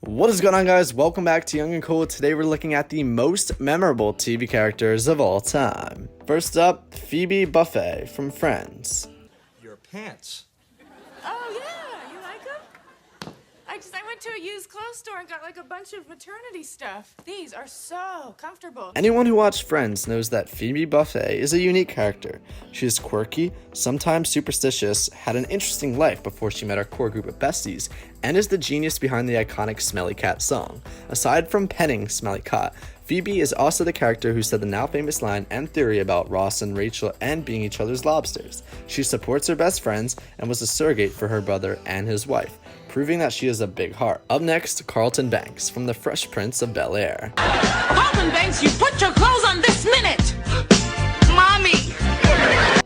What is going on, guys? Welcome back to Young and Cool. Today we're looking at the most memorable TV characters of all time. First up, Phoebe Buffay from Friends. Your pants. Oh, yeah. You like them? I went to a used clothes store and got like a bunch of maternity stuff. These are so comfortable. Anyone who watched Friends knows that Phoebe Buffay is a unique character. She is quirky, sometimes superstitious, had an interesting life before she met our core group of besties, and is the genius behind the iconic Smelly Cat song. Aside from penning Smelly Cat, Phoebe is also the character who said the now famous line and theory about Ross and Rachel and being each other's lobsters. She supports her best friends and was a surrogate for her brother and his wife, proving that she has a big heart. Up next, Carlton Banks from The Fresh Prince of Bel-Air. Carlton Banks, you put your clothes on this minute! Mommy!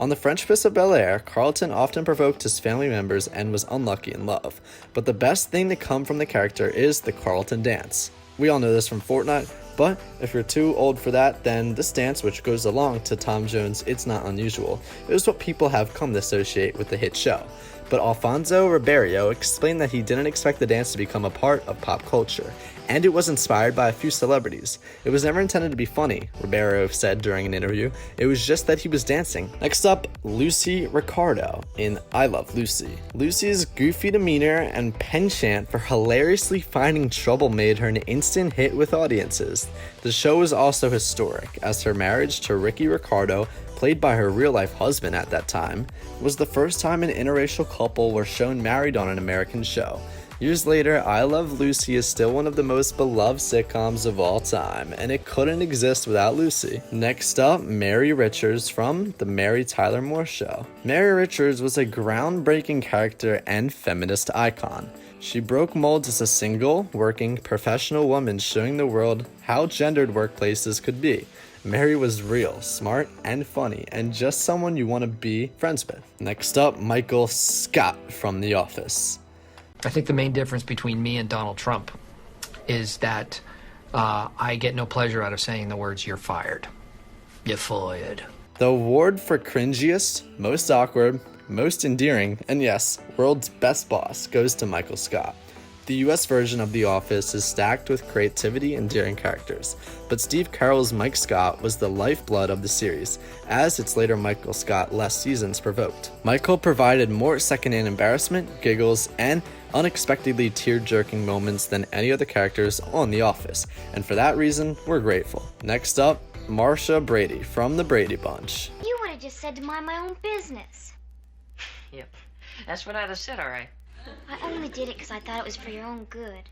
On The Fresh Prince of Bel-Air, Carlton often provoked his family members and was unlucky in love. But the best thing to come from the character is the Carlton dance. We all know this from Fortnite, but if you're too old for that, then this dance, which goes along to Tom Jones' It's Not Unusual, is what people have come to associate with the hit show. But Alfonso Ribeiro explained that he didn't expect the dance to become a part of pop culture, and it was inspired by a few celebrities. It was never intended to be funny, Ribeiro said during an interview. It was just that he was dancing. Next up, Lucy Ricardo in I Love Lucy. Lucy's goofy demeanor and penchant for hilariously finding trouble made her an instant hit with audiences. The show was also historic, as her marriage to Ricky Ricardo, played by her real-life husband at that time, was the first time an interracial couple were shown married on an American show. Years later, I Love Lucy is still one of the most beloved sitcoms of all time, and it couldn't exist without Lucy. Next up, Mary Richards from The Mary Tyler Moore Show. Mary Richards was a groundbreaking character and feminist icon. She broke molds as a single, working, professional woman, showing the world how gendered workplaces could be. Mary was real, smart, and funny, and just someone you want to be friends with. Next up, Michael Scott from The Office. I think the main difference between me and Donald Trump is that I get no pleasure out of saying the words, "You're fired." You're fired. The award for cringiest, most awkward, most endearing, and yes, world's best boss goes to Michael Scott. The US version of The Office is stacked with creativity and endearing characters, but Steve Carell's Mike Scott was the lifeblood of the series, as its later Michael Scott-less seasons provoked. Michael provided more secondhand embarrassment, giggles, and unexpectedly tear-jerking moments than any other characters on The Office, and for that reason, we're grateful. Next up, Marsha Brady from The Brady Bunch. You would have just said to mind my own business. Yep, that's what I'd have said, all right. I only did it because I thought it was for your own good.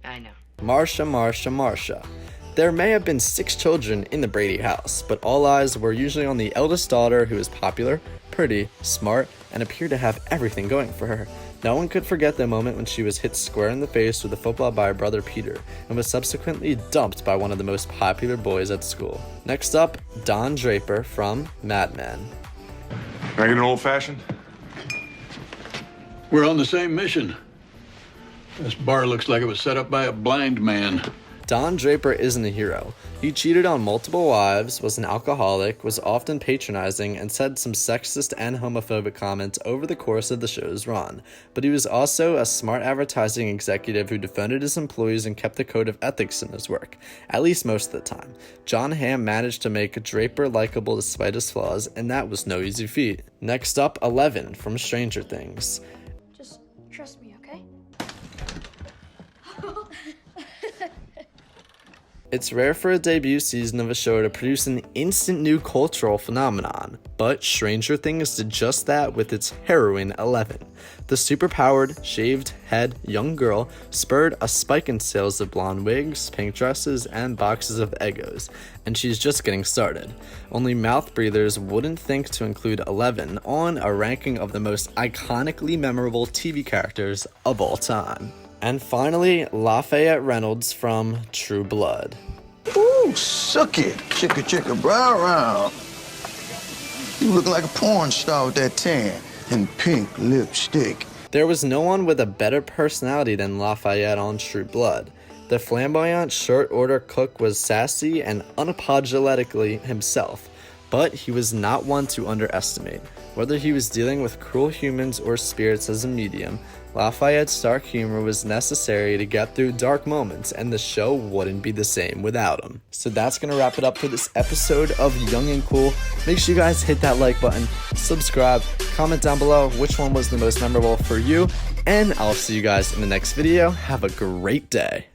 I know. Marsha. There may have been 6 children in the Brady house, but all eyes were usually on the eldest daughter, who is popular, pretty, smart, and appeared to have everything going for her. No one could forget the moment when she was hit square in the face with a football by her brother Peter, and was subsequently dumped by one of the most popular boys at school. Next up, Don Draper from Mad Men. Can I get an old-fashioned? We're on the same mission. This bar looks like it was set up by a blind man. Don Draper isn't a hero. He cheated on multiple wives, was an alcoholic, was often patronizing, and said some sexist and homophobic comments over the course of the show's run. But he was also a smart advertising executive who defended his employees and kept a code of ethics in his work, at least most of the time. John Hamm managed to make Draper likable despite his flaws, and that was no easy feat. Next up, Eleven from Stranger Things. Just trust me, okay? It's rare for a debut season of a show to produce an instant new cultural phenomenon, but Stranger Things did just that with its heroine, Eleven. The superpowered, shaved head young girl spurred a spike in sales of blonde wigs, pink dresses, and boxes of Eggos, and she's just getting started. Only mouth breathers wouldn't think to include Eleven on a ranking of the most iconically memorable TV characters of all time. And finally, Lafayette Reynolds from True Blood. Ooh, suck it. Chicka, chicka, brow round. You look like a porn star with that tan and pink lipstick. There was no one with a better personality than Lafayette on True Blood. The flamboyant short order cook was sassy and unapologetically himself. but he was not one to underestimate. Whether he was dealing with cruel humans or spirits as a medium, Lafayette's dark humor was necessary to get through dark moments, and the show wouldn't be the same without him. So that's gonna wrap it up for this episode of Young and Cool. Make sure you guys hit that like button, subscribe, comment down below which one was the most memorable for you, and I'll see you guys in the next video. Have a great day.